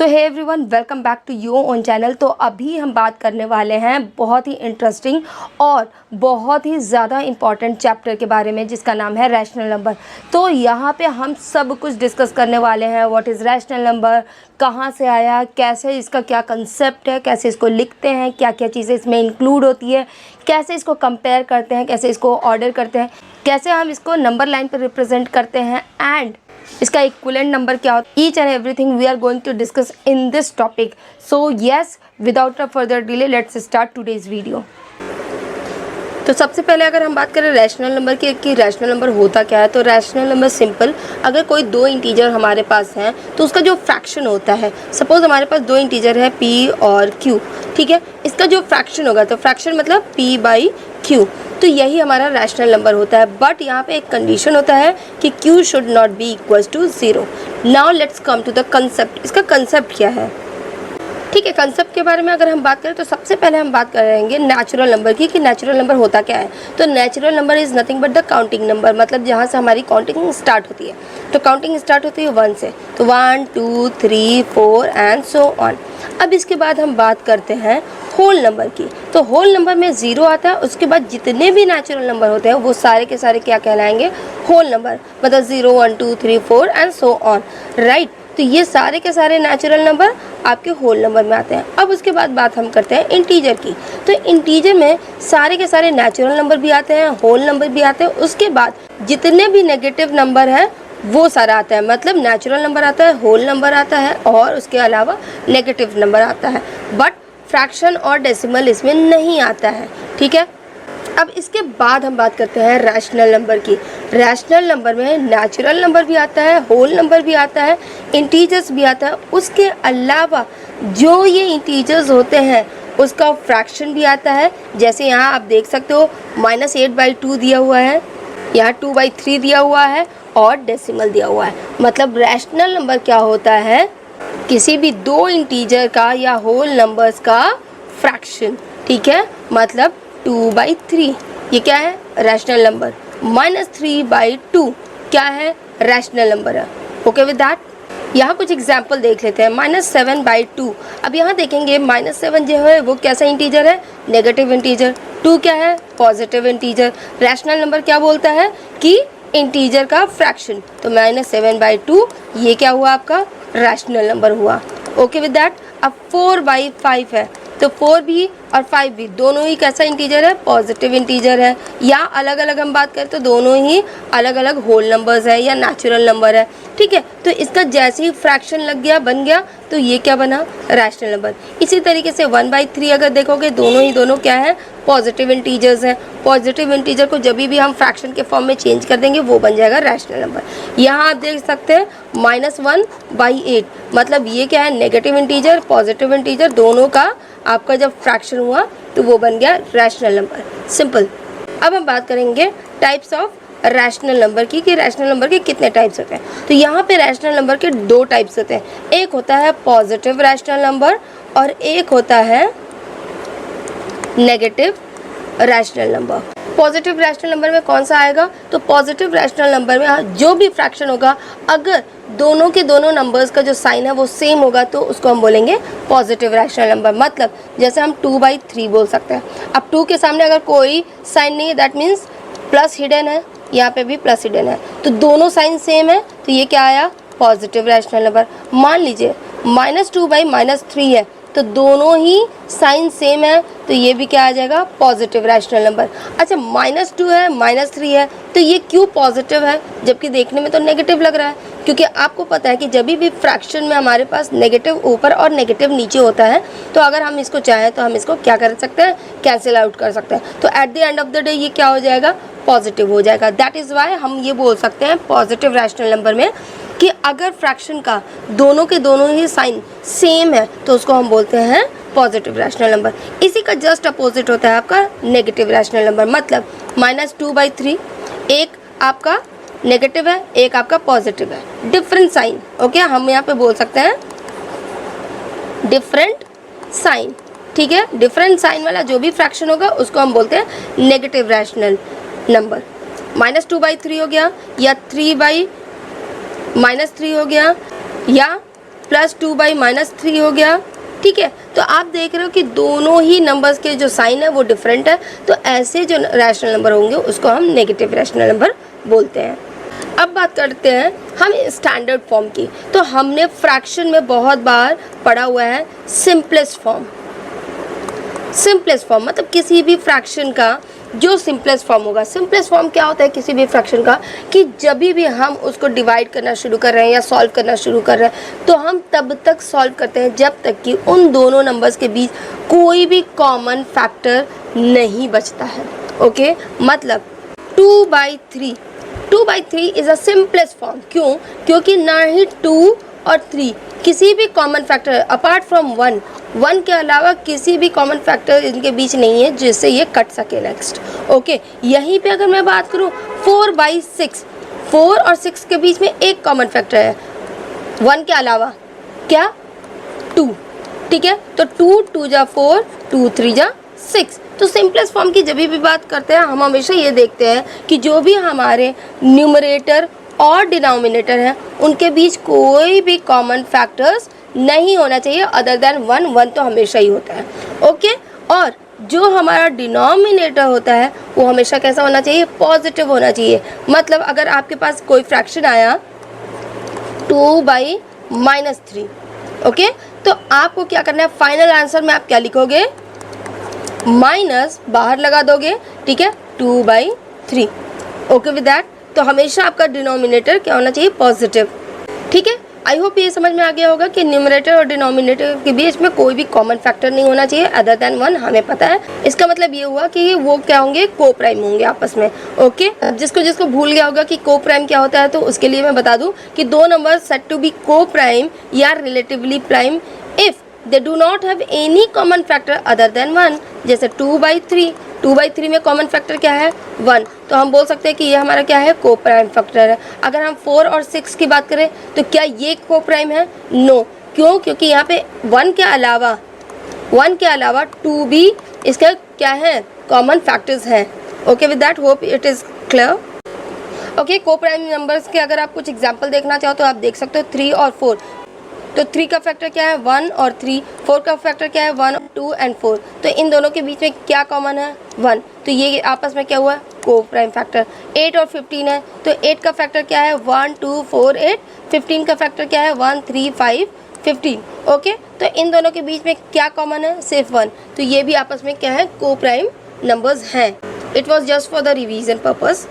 So hey everyone, welcome back to your own channel. तो अभी हम बात करने वाले हैं बहुत ही इंटरेस्टिंग और बहुत ही ज़्यादा इम्पॉर्टेंट चैप्टर के बारे में, जिसका नाम है रैशनल नंबर। तो यहाँ पे हम सब कुछ डिस्कस करने वाले हैं। व्हाट इज़ रैशनल नंबर, कहाँ से आया, कैसे इसका क्या कंसेप्ट है, कैसे इसको लिखते हैं, क्या क्या चीज़ें इसमें इंक्लूड होती है, कैसे इसको कंपेयर करते हैं, कैसे इसको ऑर्डर करते हैं, कैसे हम इसको नंबर लाइन पर रिप्रेजेंट करते हैं, एंड इसका इक्विवेलेंट नंबर क्या होता है। Each and everything we are going to discuss in this topic. So yes, without a further delay let's start today's video. तो सबसे पहले अगर हम बात करें रैशनल नंबर की कि रैशनल नंबर होता क्या है, तो रैशनल नंबर सिंपल, अगर कोई दो इंटीजर हमारे पास हैं तो उसका जो फ्रैक्शन होता है, सपोज हमारे पास दो इंटीजर है p और q, ठीक है, इसका जो फ्रैक्शन होगा, तो फ्रैक्शन मतलब p बाई q, तो यही हमारा रैशनल नंबर होता है। बट यहाँ पे एक कंडीशन होता है कि q should not be equals to 0। Now let's come to the concept. इसका कंसेप्ट क्या है, ठीक है। कंसेप्ट के बारे में अगर हम बात करें तो सबसे पहले हम बात करेंगे नेचुरल नंबर की कि नेचुरल नंबर होता क्या है। तो natural number is nothing but the counting number, मतलब जहाँ से हमारी काउंटिंग स्टार्ट होती है। तो काउंटिंग स्टार्ट होती है 1 से, तो 1 2 3 4 एंड सो ऑन। अब इसके बाद हम बात करते हैं होल नंबर की। तो होल नंबर में 0 आता है, उसके बाद जितने भी नेचुरल नंबर होते हैं वो सारे के सारे क्या कहलाएंगे, होल नंबर, मतलब 0 1 2 3 4 एंड सो ऑन, राइट। तो ये सारे के सारे नेचुरल नंबर आपके होल नंबर में आते हैं। अब उसके बाद बात हम करते हैं इंटीजर की। तो इंटीजर में सारे के सारे नेचुरल नंबर भी आते हैं, होल नंबर भी आते हैं। उसके बाद जितने भी नेगेटिव नंबर हैं वो सारा आता है, मतलब नेचुरल नंबर आता है, होल नंबर आता है और उसके अलावा नेगेटिव नंबर आता है। बट फ्रैक्शन और डेसिमल इसमें नहीं आता है, ठीक है। अब इसके बाद हम बात करते हैं रैशनल नंबर की। रैशनल नंबर में नेचुरल नंबर भी आता है, होल नंबर भी आता है, इंटीजर्स भी आता है। उसके अलावा जो ये इंटीजर्स होते हैं उसका फ्रैक्शन भी आता है। जैसे यहाँ आप देख सकते हो -8/2 दिया हुआ है, यहाँ 2/3 दिया हुआ है और डेसिमल दिया हुआ है। मतलब रैशनल नंबर क्या होता है, किसी भी दो इंटीजर का या होल नंबर्स का फ्रैक्शन, ठीक है। मतलब 2/3 ये क्या है, रैशनल नंबर। -3/2 क्या है, रैशनल नंबर है। ओके विद दैट, यहाँ कुछ एग्जाम्पल देख लेते हैं। -7/2। अब यहाँ देखेंगे -7 जो है वो कैसा इंटीजर है, नेगेटिव इंटीजर। 2 क्या है, पॉजिटिव इंटीजर। रैशनल नंबर क्या बोलता है कि इंटीजर का फ्रैक्शन, तो -7/2 ये क्या हुआ, आपका रैशनल नंबर हुआ। Okay with that. अब 4/5 है, तो 4 भी और 5 भी दोनों ही कैसा इंटीजर है, पॉजिटिव इंटीजर है। या अलग अलग हम बात करें तो दोनों ही अलग अलग होल नंबर्स है या नेचुरल नंबर है, ठीक है। तो इसका जैसे ही फ्रैक्शन लग गया, बन गया, तो ये क्या बना, रैशनल नंबर। इसी तरीके से 1/3 अगर देखोगे, दोनों क्या है, पॉजिटिव इंटीजर्स हैं। पॉजिटिव इंटीजर को जब भी हम फ्रैक्शन के फॉर्म में चेंज कर देंगे वो बन जाएगा रैशनल नंबर। यहाँ आप देख सकते हैं -1/8, मतलब ये क्या है, नेगेटिव इंटीजर, पॉजिटिव इंटीजर दोनों का आपका जब फ्रैक्शन हुआ तो वो बन गया रैशनल नंबर, सिंपल। अब हम बात करेंगे टाइप्स ऑफ रैशनल नंबर की कि रैशनल नंबर के कितने टाइप्स होते हैं। तो यहाँ पे रैशनल नंबर के 2 टाइप्स होते हैं। एक होता है पॉजिटिव रैशनल नंबर और एक होता है negative rational number. Positive rational number में कौन सा आएगा, तो पॉजिटिव रैशनल नंबर में जो भी फ्रैक्शन होगा, अगर दोनों के दोनों नंबर्स का जो साइन है वो सेम होगा तो उसको हम बोलेंगे पॉजिटिव रैशनल नंबर। मतलब जैसे हम 2/3 बोल सकते हैं। अब 2 के सामने अगर कोई साइन नहीं है, दैट मीन्स प्लस हिडन है, यहाँ पे भी प्लस हिडन है, तो दोनों साइन सेम है, तो ये क्या आया, पॉजिटिव रैशनल नंबर। मान लीजिए -2/-3 है, तो दोनों ही साइन सेम है, तो ये भी क्या आ जाएगा, पॉजिटिव रैशनल नंबर। अच्छा, -2 है, -3 है, तो ये क्यों पॉजिटिव है जबकि देखने में तो नेगेटिव लग रहा है, क्योंकि आपको पता है कि जब भी फ्रैक्शन में हमारे पास नेगेटिव ऊपर और नेगेटिव नीचे होता है, तो अगर हम इसको चाहें तो हम इसको क्या कर सकते हैं, कैंसिल आउट कर सकते हैं। तो at the end of the day ये क्या हो जाएगा, पॉजिटिव हो जाएगा। दैट इज़ वाई हम ये बोल सकते हैं पॉजिटिव रैशनल नंबर में कि अगर फ्रैक्शन का दोनों के दोनों ही साइन सेम है तो उसको हम बोलते हैं पॉजिटिव रैशनल नंबर। इसी का जस्ट अपोजिट होता है आपका नेगेटिव रैशनल नंबर। मतलब -2/3, एक आपका नेगेटिव है, एक आपका पॉजिटिव है, डिफरेंट साइन। ओके, हम यहाँ पे बोल सकते हैं डिफरेंट साइन, ठीक है। डिफरेंट साइन वाला जो भी फ्रैक्शन होगा उसको हम बोलते हैं नेगेटिव रैशनल नंबर। -2/3 हो गया, या 3/-3 हो गया, या प्लस 2/-3 हो गया, ठीक है। तो आप देख रहे हो कि दोनों ही नंबर्स के जो साइन है वो डिफरेंट है, तो ऐसे जो रैशनल नंबर होंगे उसको हम नेगेटिव रैशनल नंबर बोलते हैं। अब बात करते हैं हम स्टैंडर्ड फॉर्म की। तो हमने फ्रैक्शन में बहुत बार पढ़ा हुआ है सिंपलेस्ट फॉर्म। सिंपलेस्ट फॉर्म मतलब किसी भी फ्रैक्शन का जो सिंपलेस्ट फॉर्म होगा। सिंपलेस्ट फॉर्म क्या होता है किसी भी फ्रैक्शन का, कि जब भी हम उसको डिवाइड करना शुरू कर रहे हैं या सॉल्व करना शुरू कर रहे हैं तो हम तब तक सॉल्व करते हैं जब तक कि उन दोनों नंबर्स के बीच कोई भी कॉमन फैक्टर नहीं बचता है। ओके, मतलब 2/3 इज़ अ सिंपलेस्ट फॉर्म। क्यों? क्योंकि ना ही 2 और 3 किसी भी कॉमन फैक्टर अपार्ट फ्रॉम 1 के अलावा किसी भी कॉमन फैक्टर इनके बीच नहीं है जिससे ये कट सके नेक्स्ट। ओके, यहीं पे अगर मैं बात करूँ 4/6, 4 और 6 के बीच में एक कॉमन फैक्टर है 1 के अलावा, क्या? 2, ठीक है। तो 2 जा 4, 2 3 जा 6। तो सिंपलेस्ट फॉर्म की जब भी बात करते हैं हम हमेशा ये देखते हैं कि जो भी हमारे न्यूमरेटर और डिनोमिनेटर हैं उनके बीच कोई भी कॉमन फैक्टर्स नहीं होना चाहिए अदर देन 1 तो हमेशा ही होता है। ओके, और जो हमारा डिनोमिनेटर होता है वो हमेशा कैसा होना चाहिए? पॉजिटिव होना चाहिए। मतलब अगर आपके पास कोई फ्रैक्शन आया 2/-3, ओके, तो आपको क्या करना है? फाइनल आंसर में आप क्या लिखोगे? माइनस बाहर लगा दोगे, ठीक है, 2/3। ओके विद दैट, तो हमेशा आपका डिनोमिनेटर क्या होना चाहिए? पॉजिटिव, ठीक है। आई होप ये समझ में आ गया होगा कि न्यूमरेटर और डिनोमिनेटर के बीच में कोई भी कॉमन फैक्टर नहीं होना चाहिए अदर देन 1, हमें पता है। इसका मतलब ये हुआ कि वो क्या होंगे? को प्राइम होंगे आपस में। ओके, जिसको भूल गया होगा कि को प्राइम क्या होता है तो उसके लिए मैं बता दूं कि दो नंबर सेट टू बी को प्राइम या relatively prime if they do not have any common factor other than 1। जैसे 2/3 में कॉमन फैक्टर क्या है? 1, तो हम बोल सकते हैं कि ये हमारा क्या है? को प्राइम फैक्टर है। अगर हम 4 और 6 की बात करें तो क्या ये को प्राइम है? नो। क्यों? क्योंकि यहाँ पे 1 के अलावा 2 भी इसका क्या है? कॉमन फैक्टर्स हैं। Okay with that, hope it is clear. Okay, को प्राइम नंबर्स के अगर आप कुछ एग्जाम्पल देखना चाहो तो आप देख सकते हो 3 और 4। तो 3 का फैक्टर क्या है? 1 और 3। 4 का फैक्टर क्या है? 1, 2 एंड 4। तो इन दोनों के बीच में क्या कॉमन है? 1। तो ये आपस में क्या हुआ? को प्राइम फैक्टर। 8 और 15 है, तो 8 का फैक्टर क्या है? 1, 2, 4, 8। 15 का फैक्टर क्या है? 1, 3, 5, 15। ओके, तो इन दोनों के बीच में क्या कॉमन है? सिर्फ 1। तो ये भी आपस में क्या है? को प्राइम नंबर्स हैं। It was just for the revision purpose.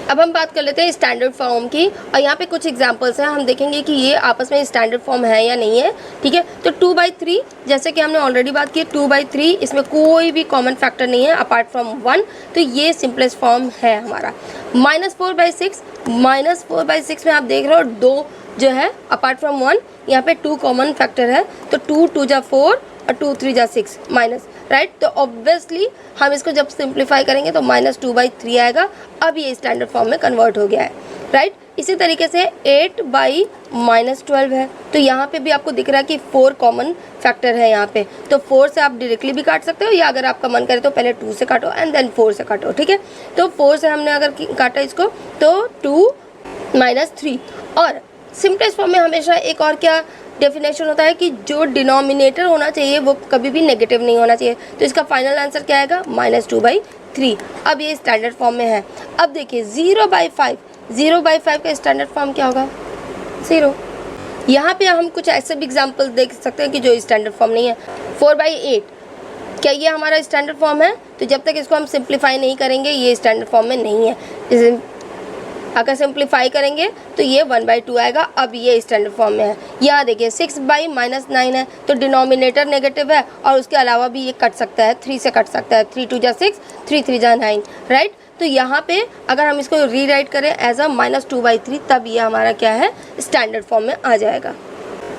अब हम बात कर लेते हैं स्टैंडर्ड फॉर्म की, और यहाँ पे कुछ एग्जांपल्स हैं। हम देखेंगे कि ये आपस में स्टैंडर्ड फॉर्म है या नहीं है, ठीक है। तो 2/3, जैसे कि हमने ऑलरेडी बात की, 2/3 इसमें कोई भी कॉमन फैक्टर नहीं है अपार्ट फ्रॉम 1, तो ये सिंपलेस्ट फॉर्म है हमारा। -4/6 में आप देख रहे हो 2 जो है अपार्ट फ्रॉम 1, यहाँ पे 2 कॉमन फैक्टर है, तो 2 जा 4 और 2 3 जा 6 माइनस, राइट। तो ऑब्वियसली हम इसको जब सिंप्लीफाई करेंगे तो -2/3 आएगा। अब ये स्टैंडर्ड फॉर्म में कन्वर्ट हो गया है, राइट। इसी तरीके से 8/-12 है, तो यहाँ पे भी आपको दिख रहा है कि 4 कॉमन फैक्टर है यहाँ पे। तो 4 से आप डायरेक्टली भी काट सकते हो, या अगर आपका मन करे तो पहले 2 से काटो एंड देन 4 से काटो, ठीक है। तो 4 से हमने अगर काटा इसको तो 2 - 3। और सिंपलेस्ट फॉर्म में हमेशा एक और क्या डेफिनेशन होता है कि जो डिनोमिनेटर होना चाहिए वो कभी भी नेगेटिव नहीं होना चाहिए। तो इसका फाइनल आंसर क्या आएगा? -2/3। अब ये स्टैंडर्ड फॉर्म में है। अब देखिए 0/5 का स्टैंडर्ड फॉर्म क्या होगा? 0। यहाँ पे हम कुछ ऐसे भी एग्जाम्पल देख सकते हैं कि जो स्टैंडर्ड फॉर्म नहीं है। 4/8, क्या ये हमारा स्टैंडर्ड फॉर्म है? तो जब तक इसको हम सिंप्लीफाई नहीं करेंगे ये स्टैंडर्ड फॉर्म में नहीं है। अगर सिंप्लीफाई करेंगे तो ये 1/2 आएगा। अब ये स्टैंडर्ड फॉर्म में है। यहाँ देखिए 6/-9 है, तो डिनोमिनेटर नेगेटिव है और उसके अलावा भी ये कट सकता है, 3 से कट सकता है। 3 2 जा 6, 3 3 जा 9, राइट। तो यहाँ पे अगर हम इसको रीराइट करें एज अ -2/3 तब ये हमारा क्या है? स्टैंडर्ड फॉर्म में आ जाएगा।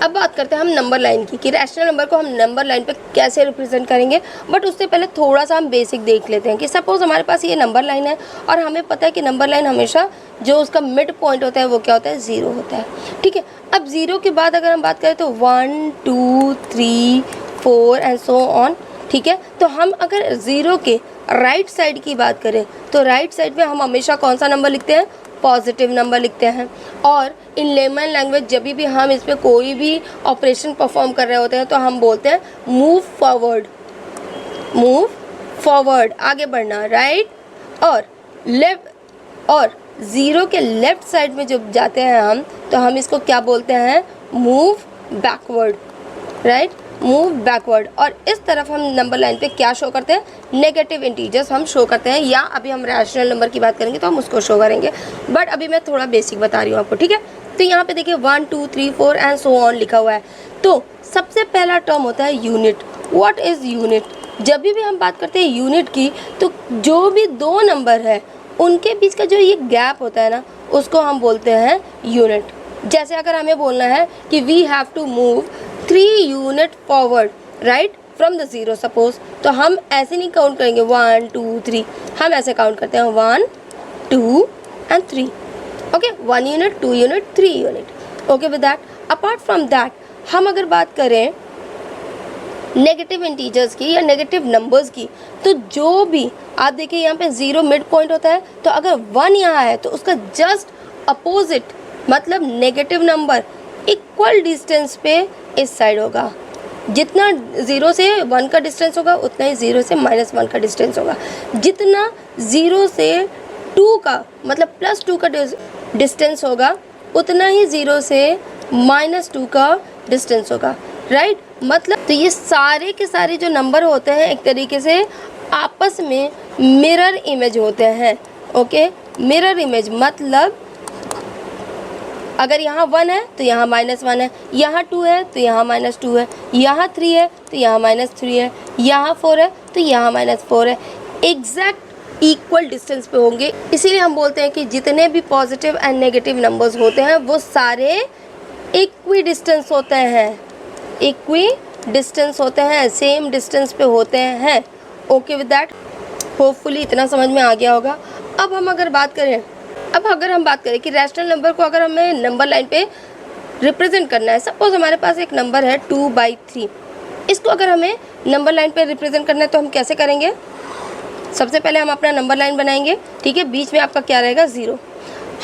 अब बात करते हैं हम नंबर लाइन की, कि रैशनल नंबर को हम नंबर लाइन पे कैसे रिप्रेजेंट करेंगे। बट उससे पहले थोड़ा सा हम बेसिक देख लेते हैं कि सपोज़ हमारे पास ये नंबर लाइन है और हमें पता है कि नंबर लाइन हमेशा जो उसका मिड पॉइंट होता है वो क्या होता है? 0 होता है, ठीक है। अब 0 के बाद अगर हम बात करें तो 1 2 3 4 एंड सो ऑन, ठीक है। तो हम अगर 0 के राइट साइड की बात करें तो राइट साइड में हम हमेशा कौन सा नंबर लिखते हैं? पॉजिटिव नंबर लिखते हैं। और इन लेमन लैंग्वेज जब भी हम इस पर कोई भी ऑपरेशन परफॉर्म कर रहे होते हैं तो हम बोलते हैं मूव फॉरवर्ड, आगे बढ़ना, राइट। और लेफ्ट, और ज़ीरो के लेफ्ट साइड में जब जाते हैं हम तो हम इसको क्या बोलते हैं, move backward, right, move backward. और इस तरफ हम नंबर लाइन पे क्या शो करते हैं, नेगेटिव इंटीजर्स हम शो करते हैं, या अभी हम रैशनल नंबर की बात करेंगे तो हम उसको शो करेंगे, बट अभी मैं थोड़ा बेसिक बता रही हूँ आपको, ठीक है। तो यहाँ पे देखिए 1 2 3 4 एंड सो ऑन लिखा हुआ है। तो सबसे पहला टर्म होता है यूनिट। What is unit? जब भी हम बात करते हैं यूनिट की तो जो भी दो नंबर है उनके बीच का जो ये गैप होता है ना, उसको हम बोलते हैं यूनिट। जैसे अगर हमें बोलना है कि we have to move 3 unit forward, right, from the zero suppose, तो हम ऐसे नहीं काउंट करेंगे 1 2 3, हम ऐसे काउंट करते हैं 1 2 and 3, okay, 1 unit 2 unit 3 unit, okay with that. Apart from that हम अगर बात करें नेगेटिव इंटीजर्स की या नेगेटिव नंबर्स की, तो जो भी आप देखिए यहाँ पे 0 मिड पॉइंट होता है, तो अगर 1 यहाँ है तो उसका जस्ट अपोजिट मतलब नेगेटिव नंबर इक्वल डिस्टेंस पे इस साइड होगा। जितना 0 से 1 का डिस्टेंस होगा उतना ही 0 से -1 का डिस्टेंस होगा। जितना 0 से 2 का मतलब +2 का डिस्टेंस होगा उतना ही 0 से -2 का डिस्टेंस होगा, राइट। मतलब तो ये सारे के सारे जो नंबर होते हैं एक तरीके से आपस में मिरर इमेज होते हैं, ओके। मिरर इमेज मतलब अगर यहाँ 1 है तो यहाँ -1 है, यहाँ 2 है तो यहाँ -2 है, यहाँ 3 है तो यहाँ -3 है, यहाँ 4 है तो यहाँ -4 है, एग्जैक्ट इक्वल डिस्टेंस पे होंगे। इसीलिए हम बोलते हैं कि जितने भी पॉजिटिव एंड नेगेटिव नंबर्स होते हैं वो सारे इक्वी डिस्टेंस होते हैं, इक्वी डिस्टेंस होते हैं, सेम डिस्टेंस पे होते हैं, ओके विद दैट। होपफुली इतना समझ में आ गया होगा। अब हम अगर बात करें कि रैशनल नंबर को अगर हमें नंबर लाइन पे रिप्रेजेंट करना है, सपोज हमारे पास एक नंबर है 2/3, इसको अगर हमें नंबर लाइन पे रिप्रेजेंट करना है तो हम कैसे करेंगे? सबसे पहले हम अपना नंबर लाइन बनाएंगे, ठीक है। बीच में आपका क्या रहेगा, 0।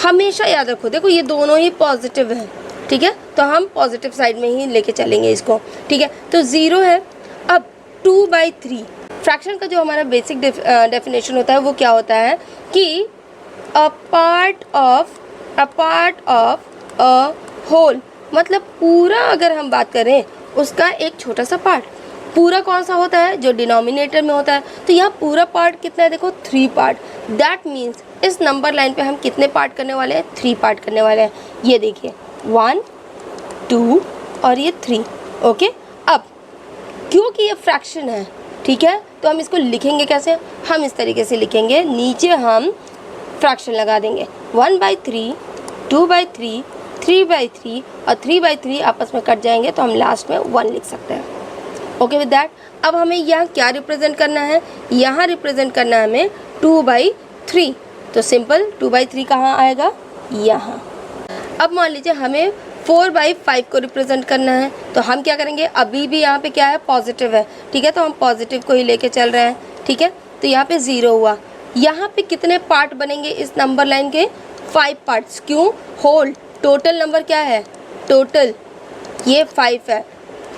हमेशा याद रखो, देखो ये दोनों ही पॉजिटिव हैं, ठीक है, तो हम पॉजिटिव साइड में ही लेके चलेंगे इसको, ठीक है। तो 0 है। अब 2/3 फ्रैक्शन का जो हमारा बेसिक डेफिनेशन होता है वो क्या होता है कि a part of a whole, मतलब पूरा अगर हम बात करें उसका एक छोटा सा पार्ट। पूरा कौन सा होता है? जो डिनोमिनेटर में होता है। तो यहाँ पूरा पार्ट कितना है? देखो 3 पार्ट। दैट मीन्स इस नंबर लाइन पे हम कितने पार्ट करने वाले हैं? 3 पार्ट करने वाले हैं। ये देखिए 1 2 और ये 3, ओके। अब क्योंकि ये फ्रैक्शन है, ठीक है, तो हम इसको लिखेंगे कैसे? हम इस तरीके से लिखेंगे, नीचे हम फ्रैक्शन लगा देंगे, 1/3 2/3 3/3 और 3/3 आपस में कट जाएंगे तो हम लास्ट में 1 लिख सकते हैं, ओके विद दैट। अब हमें यहाँ क्या रिप्रेजेंट करना है? यहाँ रिप्रेजेंट करना है हमें 2/3, तो सिंपल 2/3 कहाँ आएगा? यहाँ। अब मान लीजिए हमें 4/5 को रिप्रेजेंट करना है, तो हम क्या करेंगे? अभी भी यहाँ पे क्या है? पॉजिटिव है, ठीक है, तो हम पॉजिटिव को ही लेके चल रहे हैं, ठीक है। तो यहाँ पे 0 हुआ। यहाँ पे कितने पार्ट बनेंगे इस नंबर लाइन के? 5 पार्ट्स। क्यों? होल। टोटल नंबर क्या है? टोटल ये 5 है,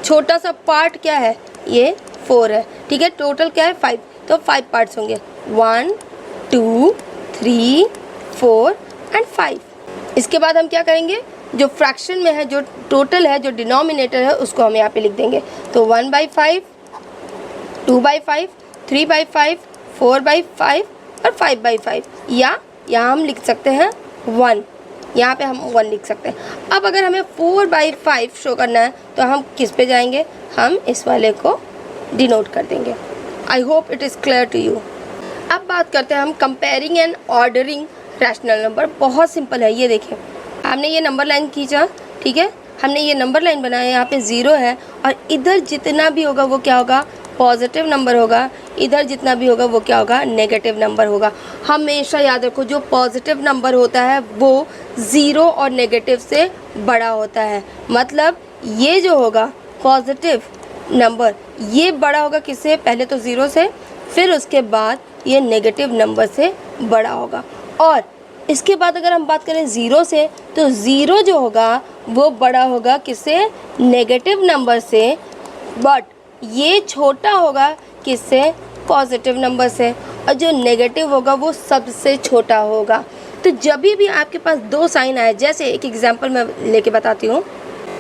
छोटा सा पार्ट क्या है? ये 4 है, ठीक है। टोटल क्या है? 5, तो 5 पार्ट्स होंगे, 1 2 3 4 एंड 5। इसके बाद हम क्या करेंगे? जो फ्रैक्शन में है, जो टोटल है, जो डिनोमिनेटर है, उसको हम यहाँ पे लिख देंगे। तो 1/5 2/5 3/5 4/5 और 5/5, या यहाँ हम लिख सकते हैं 1, यहाँ पे हम 1 लिख सकते हैं। अब अगर हमें 4/5 शो करना है तो हम किस पे जाएंगे? हम इस वाले को डिनोट कर देंगे। I hope it is clear to you. अब बात करते हैं हम comparing and ordering rational number. बहुत सिंपल है। ये देखिए, हमने ये नंबर लाइन खींचा, ठीक है, हमने ये नंबर लाइन बनाया, यहाँ पे 0 है और इधर जितना भी होगा वो क्या होगा? पॉजिटिव नंबर होगा। इधर जितना भी होगा वो क्या होगा? नेगेटिव नंबर होगा। हमेशा याद रखो, जो पॉजिटिव नंबर होता है वो 0 और नेगेटिव से बड़ा होता है। मतलब ये जो होगा पॉजिटिव नंबर, ये बड़ा होगा किससे? पहले तो 0 से, फिर उसके बाद ये नेगेटिव नंबर से बड़ा होगा। और इसके बाद अगर हम बात करें ज़ीरो से, तो ज़ीरो जो होगा वो बड़ा होगा किससे, नेगेटिव नंबर से, बट ये छोटा होगा किससे, पॉजिटिव नंबर से, और जो नेगेटिव होगा वो सबसे छोटा होगा। तो जब भी आपके पास दो साइन आए, जैसे एक एग्जांपल मैं लेके बताती हूँ।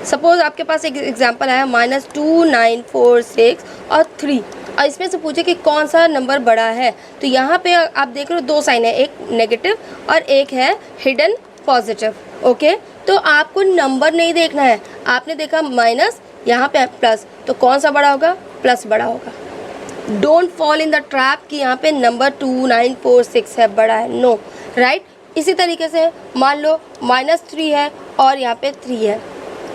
सपोज आपके पास एक एग्जांपल आया -2946 और 3, और इसमें से पूछे कि कौन सा नंबर बड़ा है। तो यहाँ पे आप देख रहे हो दो साइन है, एक नेगेटिव और एक है हिडन पॉजिटिव। ओके, तो आपको नंबर नहीं देखना है, आपने देखा माइनस, यहाँ पे प्लस, तो कौन सा बड़ा होगा, प्लस बड़ा होगा। Don't fall in the trap कि यहाँ पे नंबर 2946 है, बड़ा है, नो, राइट। इसी तरीके से मान लो -3 है और यहाँ पे 3 है,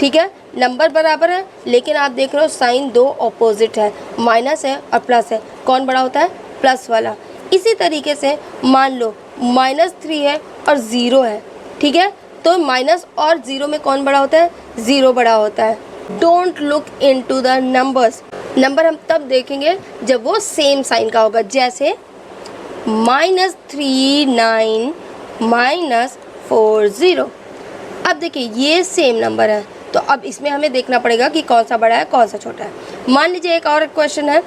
ठीक है, नंबर बराबर है, लेकिन आप देख रहे हो साइन दो ऑपोजिट है, माइनस है और प्लस है, कौन बड़ा होता है, प्लस वाला। इसी तरीके से मान लो -3 है और 0 है, ठीक है, तो माइनस और 0 में कौन बड़ा होता है, 0 बड़ा होता है। Don't look into the numbers, number हम तब देखेंगे जब वो सेम साइन का होगा, जैसे -39 -40। अब देखिए ये सेम नंबर है, तो अब इसमें हमें देखना पड़ेगा कि कौन सा बड़ा है कौन सा छोटा है। मान लीजिए एक और क्वेश्चन है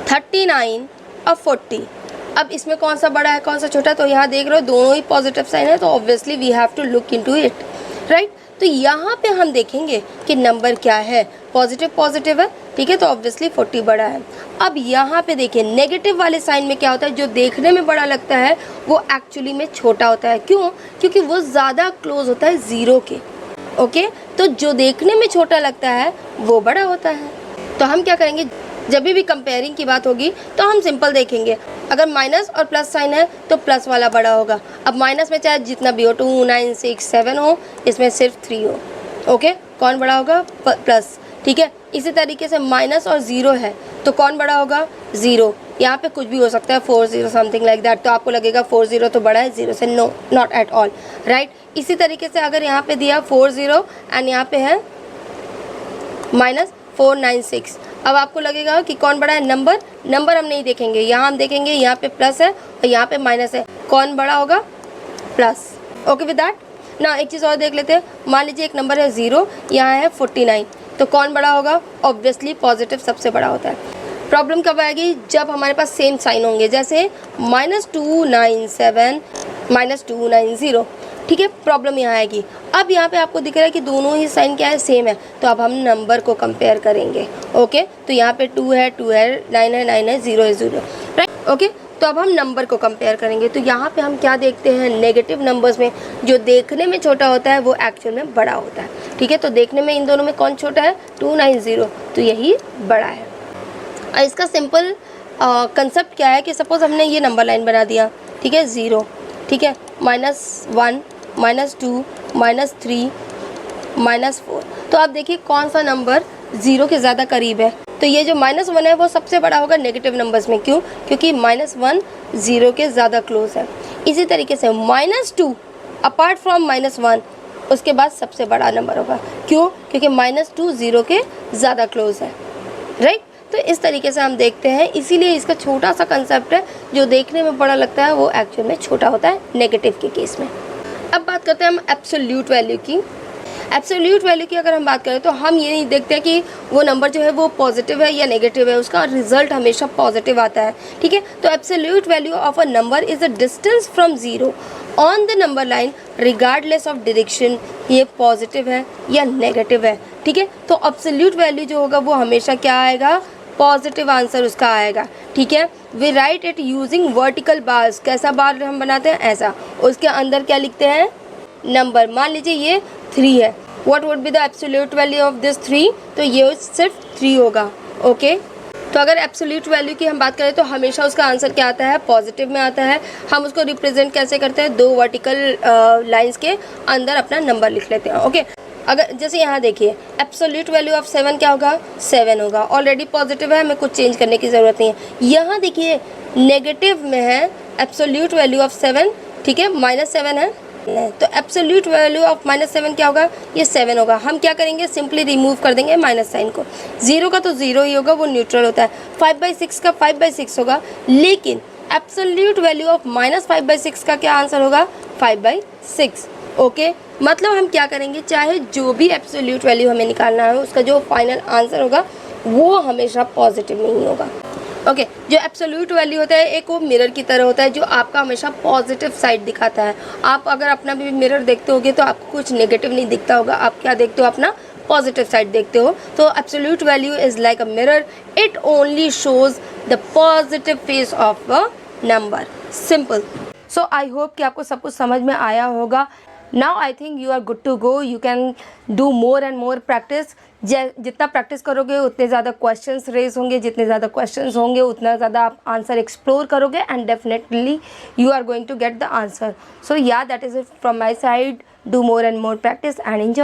39 और 40, अब इसमें कौन सा बड़ा है कौन सा छोटा है, तो यहाँ देख रहे हो दोनों ही पॉजिटिव साइन है, तो obviously we have to look into it, right. तो यहाँ पे हम देखेंगे कि नंबर क्या है, पॉजिटिव पॉजिटिव है, ठीक है, तो ऑब्वियसली 40 बड़ा है। अब यहाँ पे देखिए नेगेटिव वाले साइन में क्या होता है, जो देखने में बड़ा लगता है वो एक्चुअली में छोटा होता है। क्यों, क्योंकि वो ज़्यादा क्लोज होता है 0 के। ओके, तो जो देखने में छोटा लगता है वो बड़ा होता है। तो हम क्या करेंगे, जब भी कंपेयरिंग की बात होगी तो हम सिंपल देखेंगे, अगर माइनस और प्लस साइन है तो प्लस वाला बड़ा होगा। अब माइनस में चाहे जितना भी हो, 2 9 6 7 हो, इसमें सिर्फ 3 हो, ओके, कौन बड़ा होगा, प्लस, ठीक है। इसी तरीके से माइनस और 0 है तो कौन बड़ा होगा, 0, यहाँ पे कुछ भी हो सकता है, 40 समथिंग लाइक दैट, तो आपको लगेगा 40 तो बड़ा है 0 से, no, not at all, right. इसी तरीके से अगर यहाँ पे दिया 40 एंड यहाँ पे है -496, अब आपको लगेगा कि कौन बड़ा है, नंबर हम नहीं देखेंगे, यहाँ हम देखेंगे यहाँ पे प्लस है और यहाँ पे माइनस है, कौन बड़ा होगा, प्लस। ओके विद दैट, ना एक चीज़ और देख लेते हैं। मान लीजिए एक नंबर है 0, यहाँ है 49, तो कौन बड़ा होगा, ऑब्वियसली पॉजिटिव सबसे बड़ा होता है। प्रॉब्लम कब आएगी, जब हमारे पास सेम साइन होंगे, जैसे -297 -290, ठीक है, प्रॉब्लम यहाँ आएगी। अब यहाँ पे आपको दिख रहा है कि दोनों ही साइन क्या है, सेम है, तो अब हम नंबर को कंपेयर करेंगे। ओके, तो यहाँ पे 2 है 2 है, 9 है 9 है, 0 है 0, राइट। ओके, तो अब हम नंबर को कंपेयर करेंगे। तो यहाँ पे हम क्या देखते हैं, नेगेटिव नंबर्स में जो देखने में छोटा होता है वो एक्चुअल में बड़ा होता है, ठीक है। तो देखने में इन दोनों में कौन छोटा है, 290, तो यही बड़ा है। और इसका सिंपल कंसेप्ट क्या है कि सपोज़ हमने ये नंबर लाइन बना दिया, ठीक है, 0, ठीक है, -1 -2 -3 -4, तो आप देखिए कौन सा नंबर 0 के ज़्यादा करीब है। तो ये जो -1 है वो सबसे बड़ा होगा नेगेटिव नंबर्स में, क्यों, क्योंकि -1 0 के ज़्यादा क्लोज है। इसी तरीके से -2 अपार्ट फ्रॉम -1 उसके बाद सबसे बड़ा नंबर होगा, क्यों, क्योंकि -2 0 के ज़्यादा क्लोज है, राइट। तो इस तरीके से हम देखते हैं, इसीलिए इसका छोटा सा कंसेप्ट है, जो देखने में बड़ा लगता है वो एक्चुअल में छोटा होता है नेगेटिव के केस में। अब बात करते हैं हम एब्सोल्यूट वैल्यू की। एब्सोल्यूट वैल्यू की अगर हम बात करें तो हम ये नहीं देखते हैं कि वो नंबर जो है वो पॉजिटिव है या नेगेटिव है, उसका रिजल्ट हमेशा पॉजिटिव आता है, ठीक है। तो absolute value of a number is the distance from 0 on the number line regardless of direction, ये पॉजिटिव है या नेगेटिव है, ठीक है। तो एब्सोल्यूट वैल्यू जो होगा वो हमेशा क्या आएगा, पॉजिटिव आंसर उसका आएगा, ठीक है। We write it using vertical bars, कैसा बार हम बनाते हैं, ऐसा, उसके अंदर क्या लिखते हैं, नंबर। मान लीजिए ये 3 है, what would be the absolute value of this 3, तो ये सिर्फ 3 होगा, ओके। तो अगर एब्सोल्यूट वैल्यू की हम बात करें तो हमेशा उसका आंसर क्या आता है, पॉजिटिव में आता है। हम उसको रिप्रेजेंट कैसे करते हैं, 2 वर्टिकल लाइंस के अंदर अपना नंबर लिख लेते हैं, ओके। अगर जैसे यहाँ देखिए एब्सोल्यूट वैल्यू ऑफ 7 क्या होगा, 7 होगा, ऑलरेडी पॉजिटिव है, हमें कुछ चेंज करने की ज़रूरत नहीं है। यहाँ देखिए नेगेटिव में है एब्सोल्यूट वैल्यू ऑफ 7, ठीक है, -7 है, तो एब्सोल्यूट वैल्यू ऑफ -7 क्या होगा, ये 7 होगा। हम क्या करेंगे, सिंपली रिमूव कर देंगे माइनस साइन को। 0 का तो 0 ही होगा, वो न्यूट्रल होता है। 5/6 का 5/6 होगा, लेकिन एब्सोल्यूट वैल्यू ऑफ -5/6 का क्या आंसर होगा? 5/6। ओके, मतलब हम क्या करेंगे, चाहे जो भी एब्सोल्यूट वैल्यू हमें निकालना है उसका जो फाइनल आंसर होगा वो हमेशा पॉजिटिव नहीं होगा। ओके, जो एब्सोल्यूट वैल्यू होता है एक वो मिरर की तरह होता है जो आपका हमेशा पॉजिटिव साइड दिखाता है। आप अगर अपना भी मिरर देखते होगे तो आपको कुछ नेगेटिव नहीं दिखता होगा, आप क्या देखते हो, अपना पॉजिटिव साइड देखते हो। तो absolute value is like a mirror, it only shows the positive face of a number. Simple. So I hope कि आपको सब कुछ समझ में आया होगा। Now I think you are good to go, you can do more and more practice. जितना practice करोगे उतने ज़्यादा क्वेश्चंस रेज होंगे, जितने ज़्यादा क्वेश्चंस होंगे उतना ज़्यादा आप आंसर एक्सप्लोर करोगे and definitely you are going to get the answer. So yeah that is it from my side, do more and more practice and enjoy.